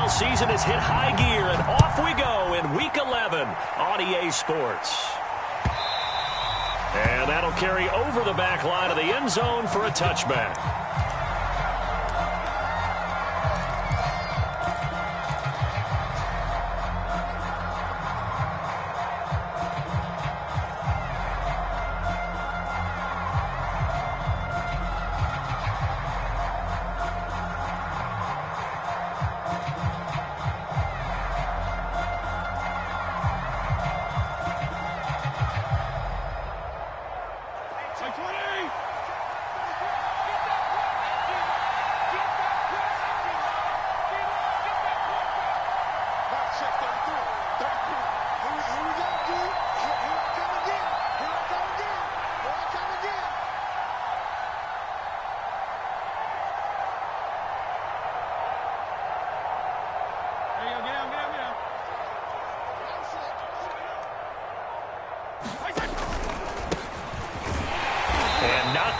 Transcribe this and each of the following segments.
NFL season has hit high gear, and off we go in Week 11 on EA Sports. And that'll carry over the back line of the end zone for a touchback.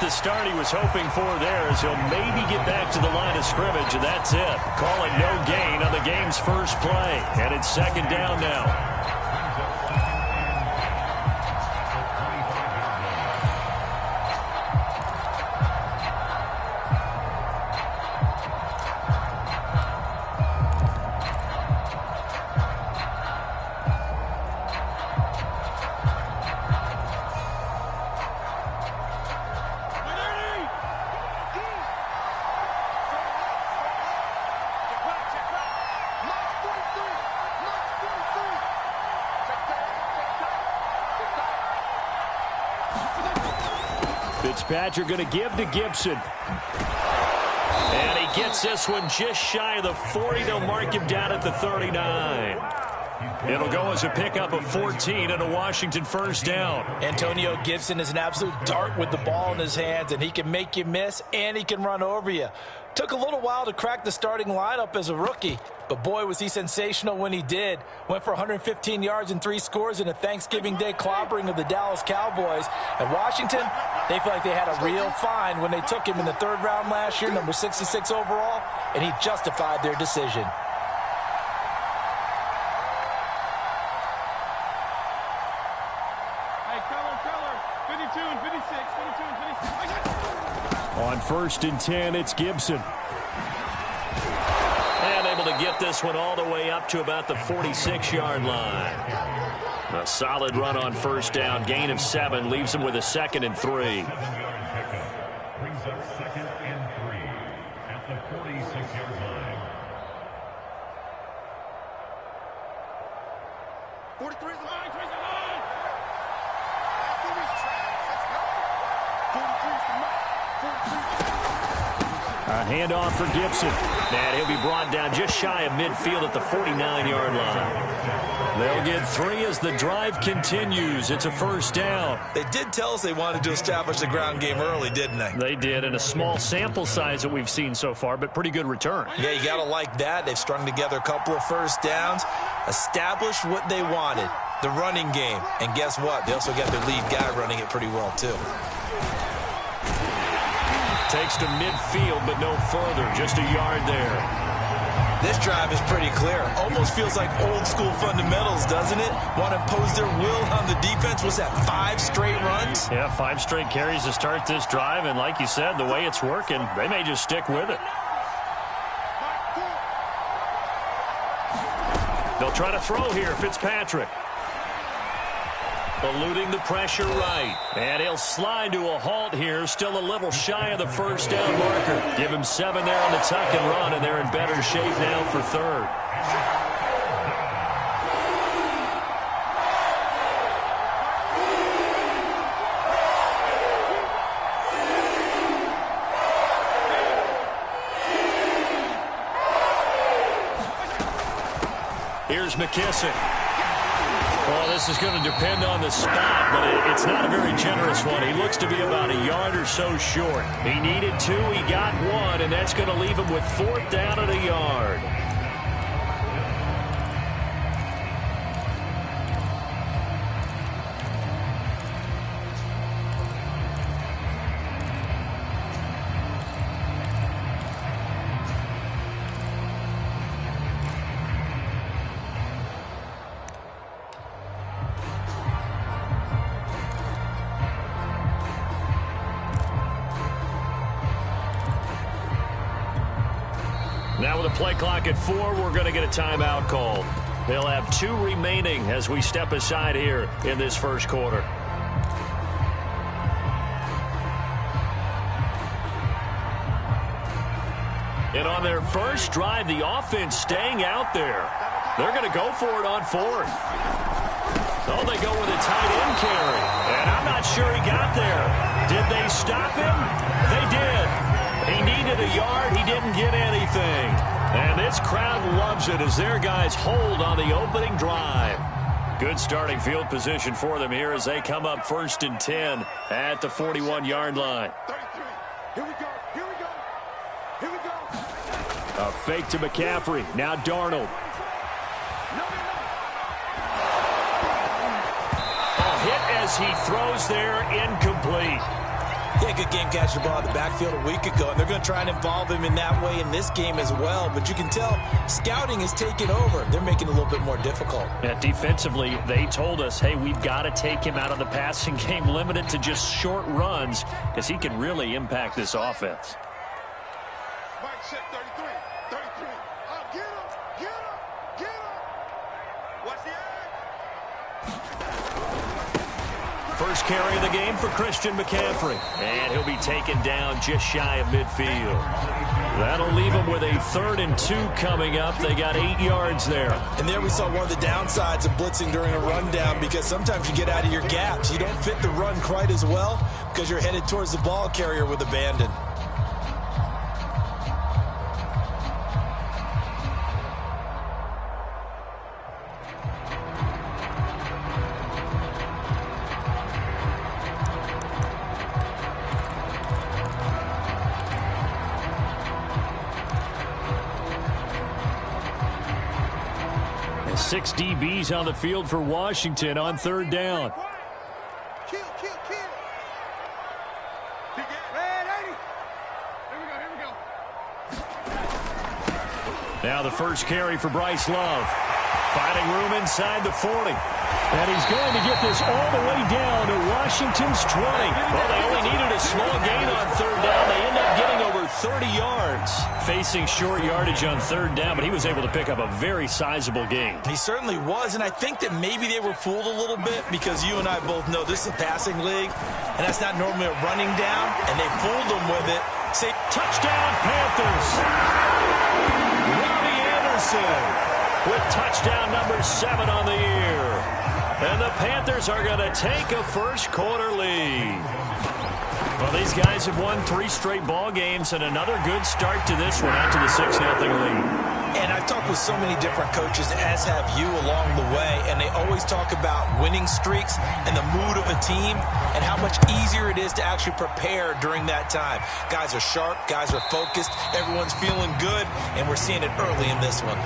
The start he was hoping for there, as he'll maybe get back to the line of scrimmage, and that's it. Call it no gain on the game's first play, and it's second down now. Fitzpatrick going to give to Gibson. And he gets this one just shy of the 40. They'll mark him down at the 39. It'll go as a pickup of 14 and a Washington first down. Antonio Gibson is an absolute dart with the ball in his hands, and he can make you miss and he can run over you. Took a little while to crack the starting lineup as a rookie, but boy, was he sensational when he did. Went for 115 yards and 3 scores in a Thanksgiving Day clobbering of the Dallas Cowboys. And Washington, they feel like they had a real find when they took him in the 3rd round last year, number 66 overall, and he justified their decision. On 1st and 10, it's Gibson. And able to get this one all the way up to about the 46-yard line. A solid run on first down. Gain of 7 leaves him with a 2nd and 3. 7-yard pickup brings up 2nd and 3 at the 46-yard line. 43 is the line. A handoff for Gibson. And he'll be brought down just shy of midfield at the 49-yard line. They'll get 3 as the drive continues. It's a first down. They did tell us they wanted to establish the ground game early, didn't they? They did, in a small sample size that we've seen so far, but pretty good return. Yeah, you got to like that. They've strung together a couple of first downs, established what they wanted, the running game. And guess what? They also got their lead guy running it pretty well, too. Takes to midfield, but no further. Just a yard there. This drive is pretty clear. Almost feels like old school fundamentals, doesn't it? Want to impose their will on the defense. Was that 5 straight runs? Yeah, 5 straight carries to start this drive. And like you said, the way it's working, they may just stick with it. They'll try to throw here, Fitzpatrick. Eluding the pressure right. And he'll slide to a halt here. Still a little shy of the first down marker. Give him 7 there on the tuck and run, and they're in better shape now for 3rd. Here's McKissick. Well, this is going to depend on the spot, but it's not a very generous one. He looks to be about a yard or so short. He needed 2, he got 1, and that's going to leave him with 4th down at a yard. Now with a play clock at 4, we're going to get a timeout called. They'll have 2 remaining as we step aside here in this first quarter. And on their first drive, the offense staying out there. They're going to go for it on 4th. So they go with a tight end carry. And I'm not sure he got there. Did they stop him? They did. He needed a yard. He didn't get anything. And this crowd loves it as their guys hold on the opening drive. Good starting field position for them here as they come up 1st and 10 at the 41-yard line. 33. Here we go. Here we go. Here we go. A fake to McCaffrey. Now Darnold. A hit as he throws there, incomplete. He had a good game catching the ball in the backfield a week ago, and they're going to try and involve him in that way in this game as well. But you can tell scouting is taking over. They're making it a little bit more difficult. Yeah, defensively, they told us, hey, we've got to take him out of the passing game, limited to just short runs, because he can really impact this offense. Mike set 33. 33. Oh, get him. Get him. Get him. What's the edge? First carry of the game for Christian McCaffrey. And he'll be taken down just shy of midfield. That'll leave him with a 3rd and 2 coming up. They got 8 yards there. And there we saw one of the downsides of blitzing during a rundown, because sometimes you get out of your gaps. You don't fit the run quite as well because you're headed towards the ball carrier with abandon. And 6 DBs on the field for Washington on 3rd down. Kill, kill, kill. Red 80. Here we go, here we go. Now the first carry for Bryce Love. Finding room inside the 40. And he's going to get this all the way down to Washington's 20. Well, they only needed a small gain on 3rd down. They end up getting over 30 yards. Facing short yardage on 3rd down, but he was able to pick up a very sizable gain. He certainly was, and I think that maybe they were fooled a little bit, because you and I both know this is a passing league, and that's not normally a running down, and they fooled them with it. Say, touchdown, Panthers. Robbie Anderson with touchdown number 7 on the year. And the Panthers are going to take a first quarter lead. Well, these guys have won 3 straight ball games, and another good start to this one out to the 6-0 lead. And I've talked with so many different coaches, as have you along the way, and they always talk about winning streaks and the mood of a team and how much easier it is to actually prepare during that time. Guys are sharp, guys are focused, everyone's feeling good, and we're seeing it early in this one.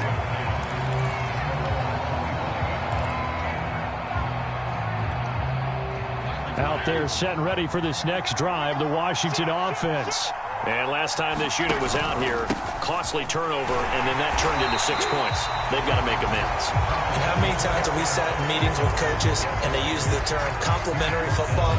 Out there set and ready for this next drive, the Washington offense. And last time this unit was out here, costly turnover, and then that turned into 6 points. They've got to make amends. And how many times have we sat in meetings with coaches and they use the term complementary football?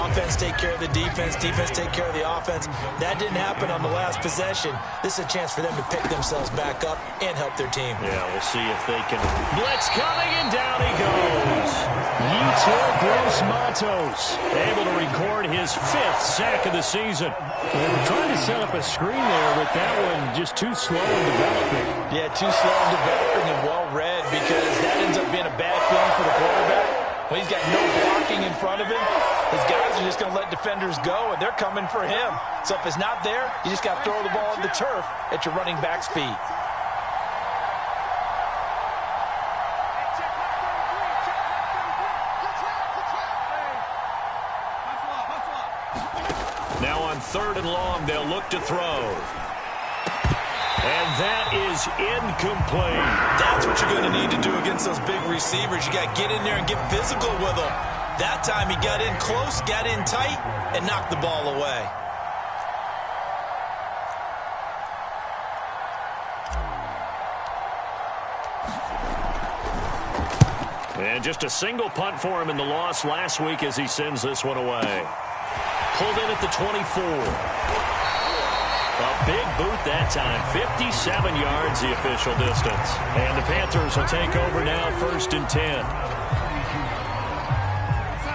Offense take care of the defense, defense take care of the offense. That didn't happen on the last possession. This is a chance for them to pick themselves back up and help their team. Yeah, we'll see if they can. Blitz coming, and down he goes. Yetur Gross-Matos able to record his 5th sack of the season. They were trying to set up a screen there, but that one just too slow in developing. Yeah, too slow in developing and well read, because that ends up being a bad feeling for the quarterback. When he's got no blocking in front of him, his guys are just going to let defenders go, and they're coming for him. So if it's not there, you just got to throw the ball at the turf at your running back's feet. Now on 3rd and long, they'll look to throw. And that is incomplete. That's what you're going to need to do against those big receivers. You got to get in there and get physical with them. That time he got in close, got in tight, and knocked the ball away. And just a single punt for him in the loss last week as he sends this one away. Pulled in at the 24. A big boot that time. 57 yards the official distance. And the Panthers will take over now, 1st and 10.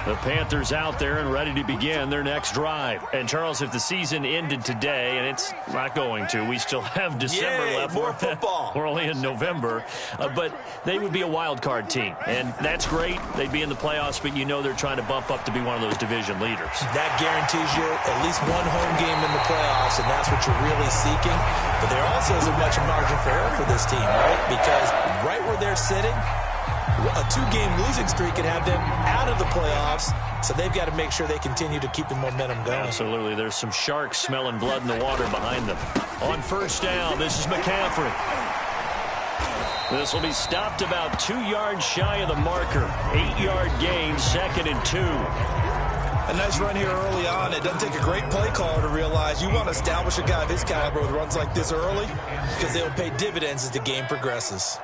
The Panthers out there and ready to begin their next drive. And, Charles, if the season ended today, and it's not going to, we still have December left. More football. We're only in November. But they would be a wild card team. And that's great. They'd be in the playoffs, but you know they're trying to bump up to be one of those division leaders. That guarantees you at least one home game in the playoffs, and that's what you're really seeking. But there also isn't much margin for error for this team, right? Because right where they're sitting, a 2-game losing streak could have them out of the playoffs, so they've got to make sure they continue to keep the momentum going. Absolutely. There's some sharks smelling blood in the water behind them. On 1st down, this is McCaffrey. This will be stopped about 2 yards shy of the marker. 8-yard gain, 2nd and 2. A nice run here early on. It doesn't take a great play caller to realize you want to establish a guy of his caliber with runs like this early because they'll pay dividends as the game progresses.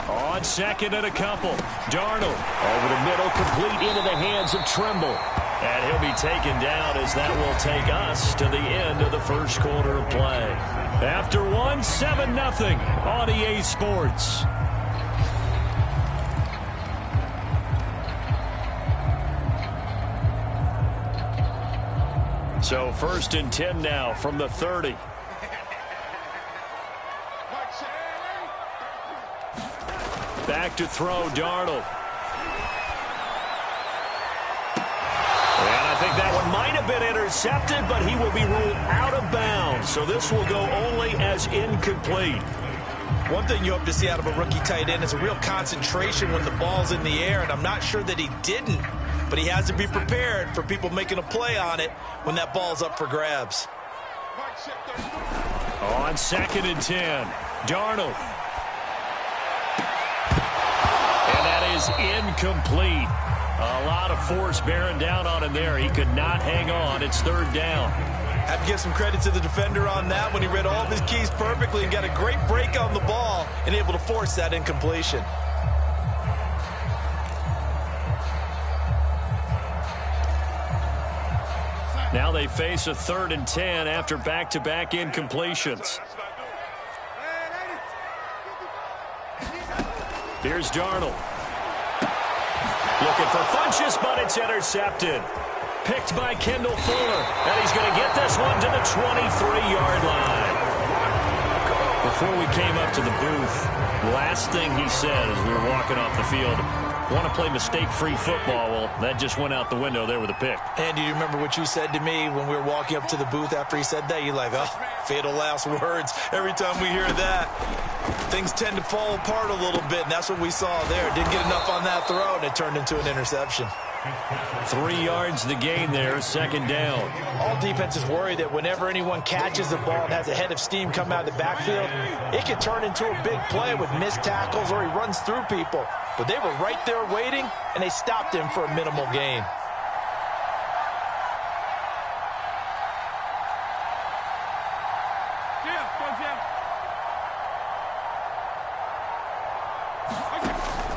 On 2nd and a couple, Darnold over the middle, complete into the hands of Trimble. And he'll be taken down as that will take us to the end of the 1st quarter of play. After 1, 7-0 on EA Sports. So 1st and 10 now from the 30. Back to throw, Darnold. And I think that one might have been intercepted, but he will be ruled out of bounds. So this will go only as incomplete. One thing you hope to see out of a rookie tight end is a real concentration when the ball's in the air, and I'm not sure that he didn't, but he has to be prepared for people making a play on it when that ball's up for grabs. On 2nd and 10, Darnold. Is incomplete. A lot of force bearing down on him there. He could not hang on. It's 3rd down. Have to give some credit to the defender on that when he read all of his keys perfectly and got a great break on the ball and able to force that incompletion. Now they face a 3rd and 10 after back-to-back incompletions. Here's Darnold. Looking for Funchess, but it's intercepted. Picked by Kendall Fuller. And he's going to get this one to the 23-yard line. Before we came up to the booth, last thing he said as we were walking off the field, want to play mistake-free football. Well, that just went out the window there with a pick. And do you remember what you said to me when we were walking up to the booth after he said that? You're like, oh, fatal last words. Every time we hear that, things tend to fall apart a little bit, and that's what we saw there. Didn't get enough on that throw, and it turned into an interception. 3 yards the gain there, 2nd down. All defenses worry that whenever anyone catches the ball and has a head of steam come out of the backfield, it can turn into a big play with missed tackles or he runs through people. But they were right there waiting, and they stopped him for a minimal gain.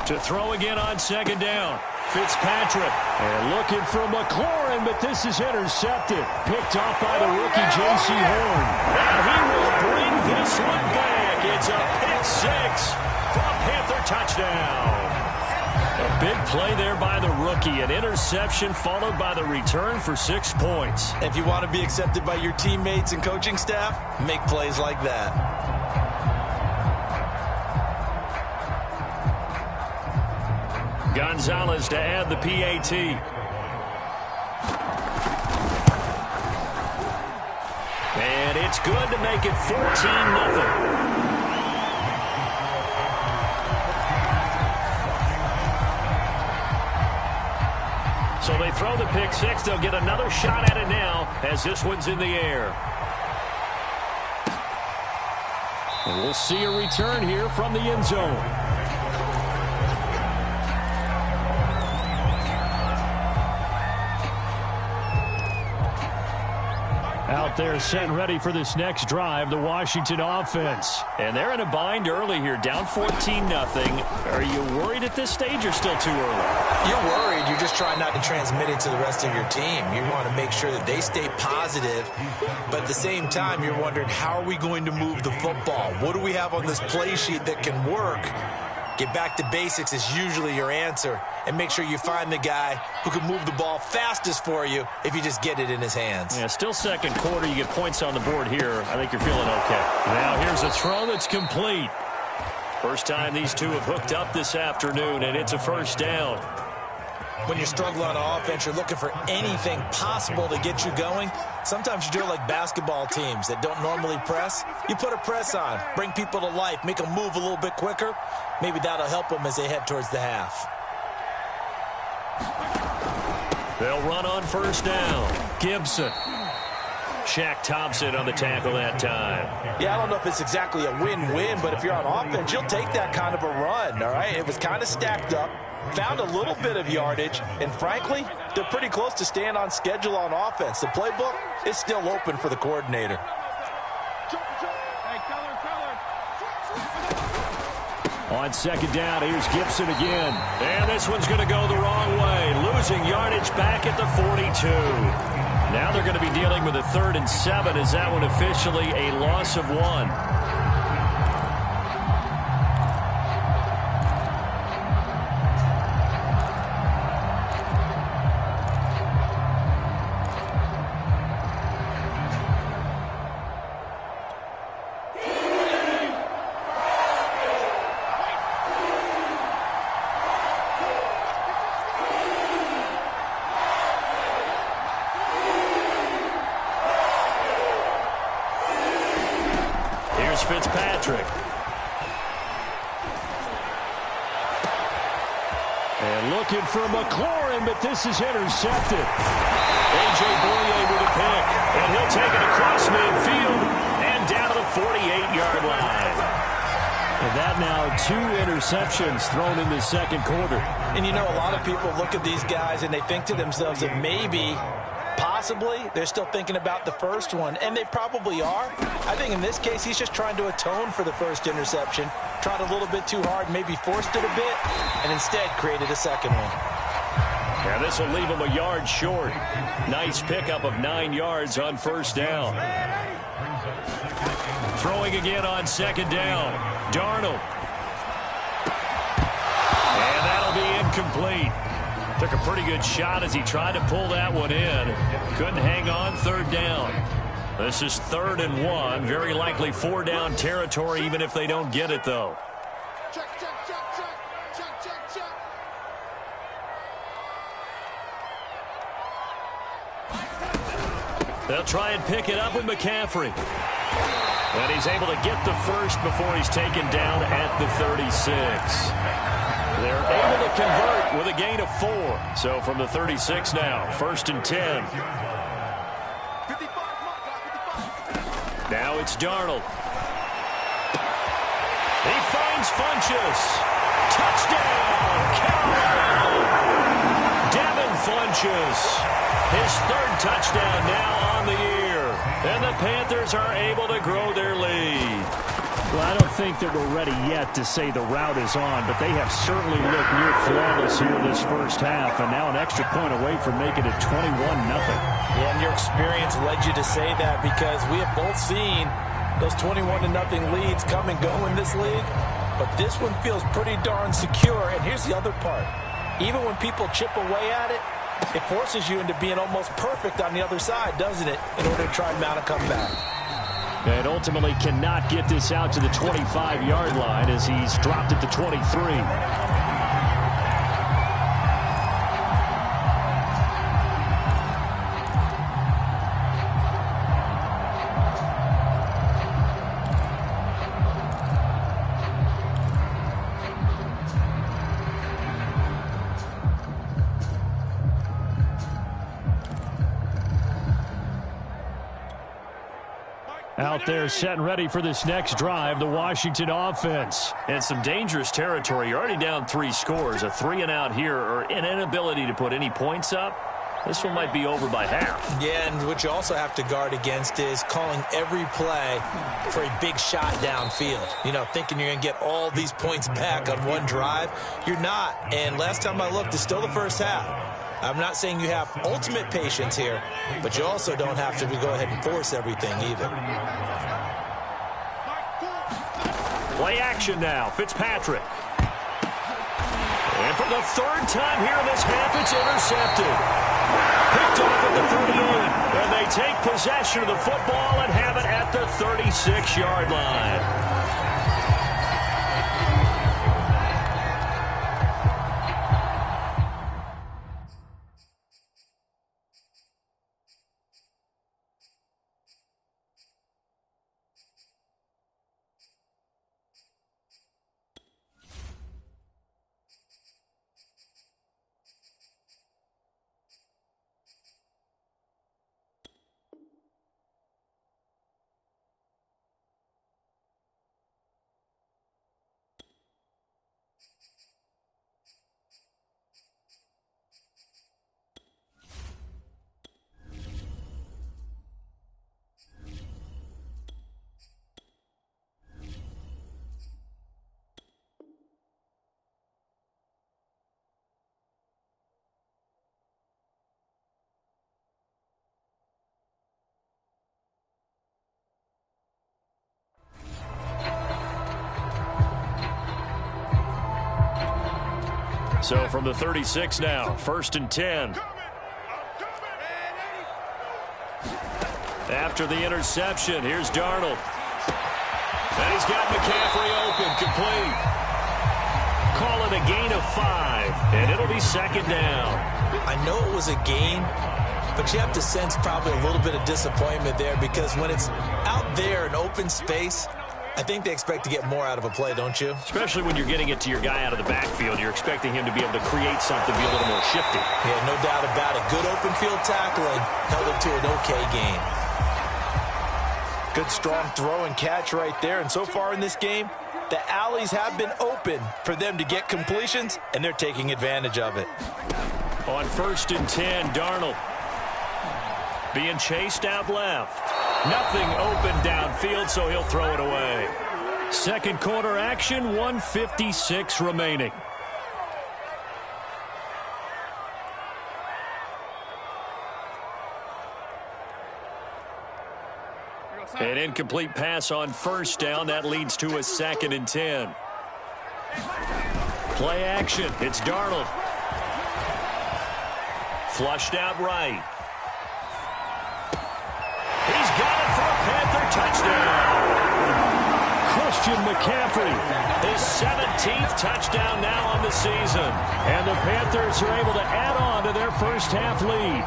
To throw again on 2nd down. Fitzpatrick. And looking for McLaurin, but this is intercepted. Picked off by the rookie J.C. Horn. And he will bring this one back. It's a pick-6 for a Panther touchdown. A big play there by the rookie. An interception followed by the return for 6 points. If you want to be accepted by your teammates and coaching staff, make plays like that. Gonzalez to add the PAT. And it's good to make it 14-0. So they throw the pick-6. They'll get another shot at it now as this one's in the air. And we'll see a return here from the end zone. Out there set and ready for this next drive, the Washington offense. And they're in a bind early here, down 14-0. Are you worried at this stage or still too early? You're worried. You're just trying not to transmit it to the rest of your team. You want to make sure that they stay positive, but at the same time, you're wondering, how are we going to move the football? What do we have on this play sheet that can work? Get back to basics is usually your answer, and make sure you find the guy who can move the ball fastest for you if you just get it in his hands. Yeah, still second quarter. You get points on the board here. I think you're feeling okay. Now here's a throw that's complete. First time these two have hooked up this afternoon, and it's a first down. When you're struggling on offense, you're looking for anything possible to get you going. Sometimes you do it like basketball teams that don't normally press. You put a press on, bring people to life, make them move a little bit quicker. Maybe that'll help them as they head towards the half. They'll run on first down. Gibson. Shaq Thompson on the tackle that time. Yeah, I don't know if it's exactly a win-win, but if you're on offense, you'll take that kind of a run, all right? It was kind of stacked up, found a little bit of yardage, and frankly, they're pretty close to staying on schedule on offense. The playbook is still open for the coordinator. On second down, here's Gibson again. And this one's going to go the wrong way. Losing yardage back at the 42. Now they're going to be dealing with a 3rd and 7. Is that one officially a loss of 1? Fitzpatrick. And looking for McLaurin, but this is intercepted. A.J. Boye with a pick. And he'll take it across midfield and down to the 48-yard line. And that now 2 interceptions thrown in the second quarter. And you know, a lot of people look at these guys and they think to themselves that maybe, possibly, they're still thinking about the first one, and they probably are. I think in this case, he's just trying to atone for the first interception, tried a little bit too hard, maybe forced it a bit, and instead created a second one. Yeah, this will leave him a yard short. Nice pickup of 9 yards on first down. Throwing again on second down. Darnold. And that'll be incomplete. Took a pretty good shot as he tried to pull that one in. Couldn't hang on, 3rd down. This is 3rd and 1. Very likely 4-down territory, even if they don't get it, though. Check, check, check, check, check, check, check. They'll try and pick it up with McCaffrey. And he's able to get the first before he's taken down at the 36. They're able to convert with a gain of 4. So from the 36 now, 1st and 10. 55. Now it's Darnold. He finds Funchess. Touchdown, Colorado. Devin Funchess. His 3rd touchdown now on the year. And the Panthers are able to grow their lead. Well, I don't think that we're ready yet to say the route is on, but they have certainly looked near flawless here this first half, and now an extra point away from making it 21-0. Yeah, and your experience led you to say that, because we have both seen those 21-0 leads come and go in this league, but this one feels pretty darn secure. And here's the other part. Even when people chip away at it, it forces you into being almost perfect on the other side, doesn't it, in order to try and mount a comeback. And ultimately cannot get this out to the 25-yard line as he's dropped at the 23. Out there set and ready for this next drive, the Washington offense. And some dangerous territory. You're already down 3 scores. A 3-and-out here, or an inability to put any points up. This one might be over by half. Yeah, and what you also have to guard against is calling every play for a big shot downfield. You know, thinking you're going to get all these points back on one drive. You're not. And last time I looked, it's still the first half. I'm not saying you have ultimate patience here, but you also don't have to go ahead and force everything either. Play action now. Fitzpatrick. And for the third time here in this half, it's intercepted. Picked off at the 38. And they take possession of the football and have it at the 36-yard line. So from the 36 now, 1st and 10. After the interception, here's Darnold. And he's got McCaffrey open, complete. Call it a gain of 5, and it'll be 2nd down. I know it was a gain, but you have to sense probably a little bit of disappointment there because when it's out there in open space, I think they expect to get more out of a play, don't you? Especially when you're getting it to your guy out of the backfield. You're expecting him to be able to create something, be a little more shifty. Yeah, no doubt about it. Good open field tackling held it to an okay gain. Good strong throw and catch right there. And so far in this game, the alleys have been open for them to get completions, and they're taking advantage of it. On 1st and 10, Darnold being chased out left. Nothing open downfield, so he'll throw it away. 2nd quarter action, 1:56 remaining. An incomplete pass on 1st down. That leads to a 2nd and 10. Play action. It's Darnold. Flushed out right. He's got it for a Panther touchdown. Christian McCaffrey, his 17th touchdown now on the season. And the Panthers are able to add on to their first half lead.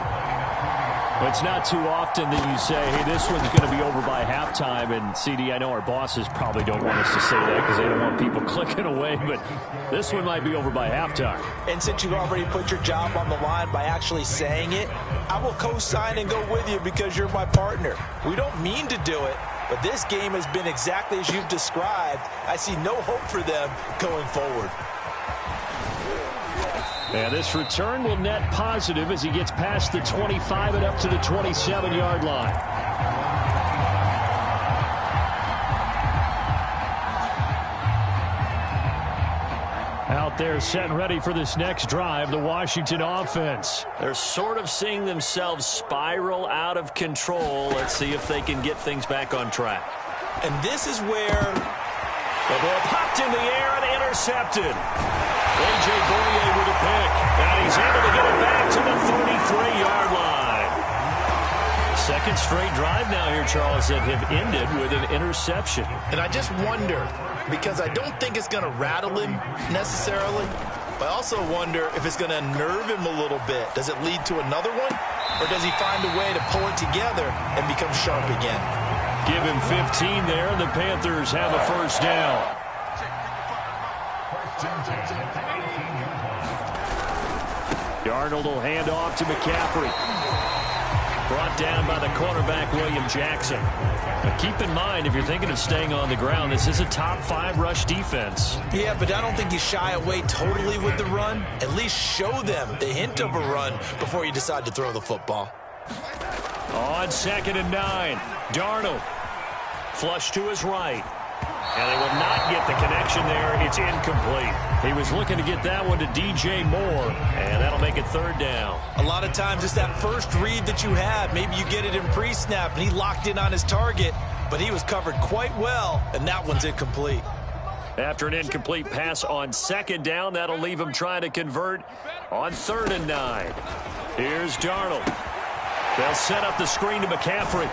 It's not too often that you say, hey, this one's going to be over by halftime. And, CD, I know our bosses probably don't want us to say that because they don't want people clicking away. But this one might be over by halftime. And since you've already put your job on the line by actually saying it, I will co-sign and go with you because you're my partner. We don't mean to do it, but this game has been exactly as you've described. I see no hope for them going forward. And this return will net positive as he gets past the 25 and up to the 27-yard line. Out there set and ready for this next drive, the Washington offense. They're sort of seeing themselves spiral out of control. Let's see if they can get things back on track. And this is where the ball popped in the air and intercepted. A.J. Boye with a pick, and he's able to get it back to the 33-yard line. 2nd straight drive now here, Charles, that have ended with an interception. And I just wonder, because I don't think it's going to rattle him necessarily, but I also wonder if it's going to nerve him a little bit. Does it lead to another one, or does he find a way to pull it together and become sharp again? Give him 15 there, and the Panthers have a 1st down. Darnold will hand off to McCaffrey. Brought down by the cornerback, William Jackson. Now keep in mind, if you're thinking of staying on the ground, this is a top 5 rush defense. Yeah, but I don't think you shy away totally with the run. At least show them the hint of a run before you decide to throw the football. On 2nd and 9, Darnold. Flush to his right. And they will not get the connection there. It's incomplete. He was looking to get that one to DJ Moore, and that'll make it 3rd down. A lot of times it's that first read that you have. Maybe you get it in pre-snap, and he locked in on his target, but he was covered quite well, and that one's incomplete. After an incomplete pass on 2nd down, that'll leave him trying to convert on 3rd and 9. Here's Darnold. They'll set up the screen to McCaffrey.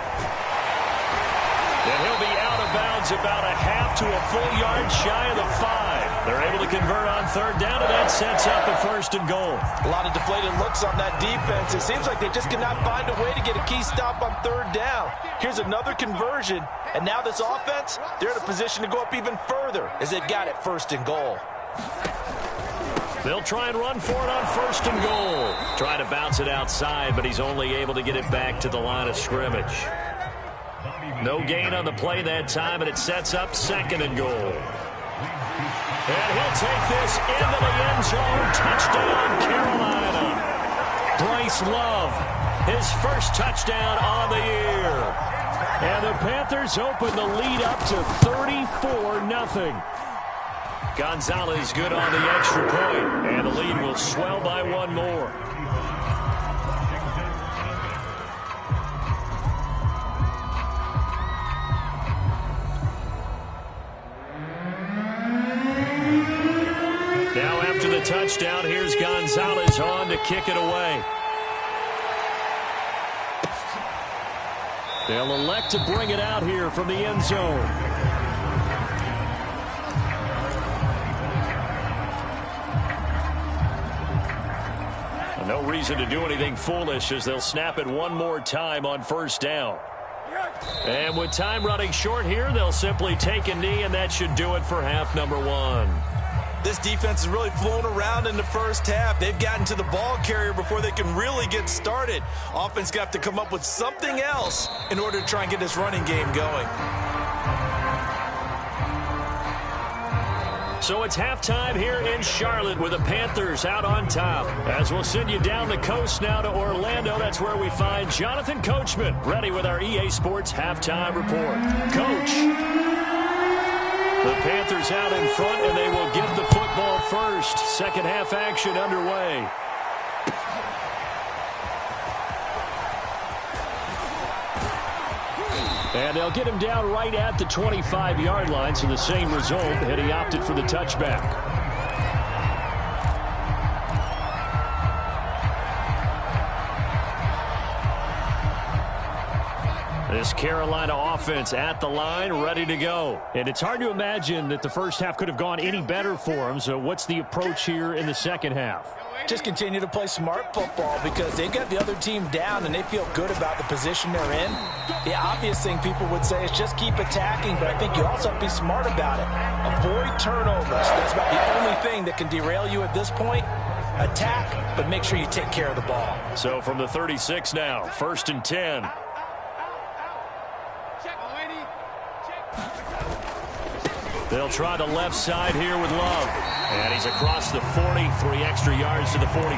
And he'll be out of bounds about a half to a full yard shy of the 5. They're able to convert on 3rd down, and that sets up a 1st and goal. A lot of deflated looks on that defense. It seems like they just cannot find a way to get a key stop on 3rd down. Here's another conversion, and now this offense, they're in a position to go up even further as they've got it 1st and goal. They'll try and run for it on 1st and goal. Try to bounce it outside, but he's only able to get it back to the line of scrimmage. No gain on the play that time, and it sets up 2nd and goal. And he'll take this into the end zone. Touchdown, Carolina. Bryce Love, his first touchdown on the year. And the Panthers open the lead up to 34-0. Gonzalez good on the extra point, and the lead will swell by 1 more. Now after the touchdown, here's Gonzalez on to kick it away. They'll elect to bring it out here from the end zone. No reason to do anything foolish as they'll snap it one more time on 1st down. And with time running short here, they'll simply take a knee, and that should do it for half number 1. This defense has really flown around in the first half. They've gotten to the ball carrier before they can really get started. Offense got to come up with something else in order to try and get this running game going. So it's halftime here in Charlotte with the Panthers out on top. As we'll send you down the coast now to Orlando, that's where we find Jonathan Coachman, ready with our EA Sports halftime report. Coach, the Panthers out in front, and they will get the football first. Second half action underway. And they'll get him down right at the 25-yard line, so the same result, and he opted for the touchback. This Carolina offense at the line, ready to go. And it's hard to imagine that the first half could have gone any better for them, so what's the approach here in the second half? Just continue to play smart football because they've got the other team down and they feel good about the position they're in. The obvious thing people would say is just keep attacking, but I think you also have to be smart about it. Avoid turnovers. That's about the only thing that can derail you at this point. Attack, but make sure you take care of the ball. So from the 36 now, 1st and 10. They'll try the left side here with Love. And he's across the 40, 3 extra yards to the 43.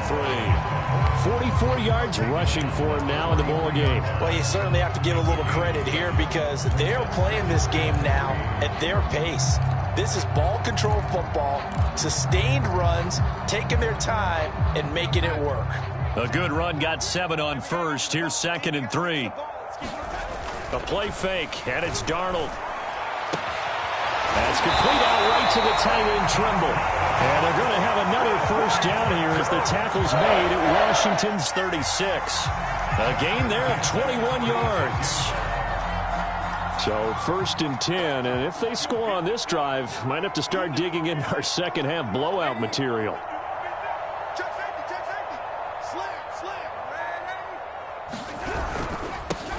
44 yards rushing for him now in the ball game. Well, you certainly have to give a little credit here because they're playing this game now at their pace. This is ball control football, sustained runs, taking their time and making it work. A good run, got 7 on 1st. Here's 2nd and 3. A play fake, and it's Darnold. That's complete out right to the tight end, Trimble. And they're going to have another 1st down here as the tackle's made at Washington's 36. A gain there of 21 yards. So 1st and 10, and if they score on this drive, might have to start digging in our second half blowout material.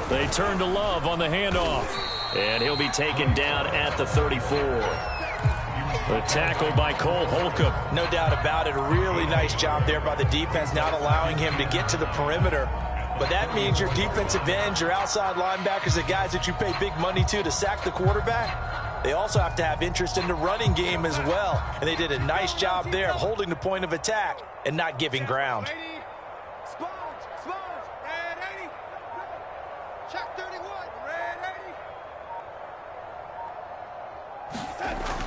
They turn to Love on the handoff. And he'll be taken down at the 34. The tackle by Cole Holcomb. No doubt about it. A really nice job there by the defense, not allowing him to get to the perimeter. But that means your defensive ends, your outside linebackers, the guys that you pay big money to sack the quarterback, they also have to have interest in the running game as well. And they did a nice job there of holding the point of attack and not giving ground.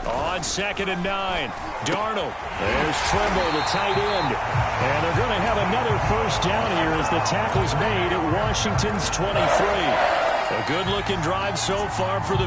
On 2nd and 9, Darnold. There's Trimble, the tight end. And they're going to have another first down here as the tackle's made at Washington's 23. A good-looking drive so far for the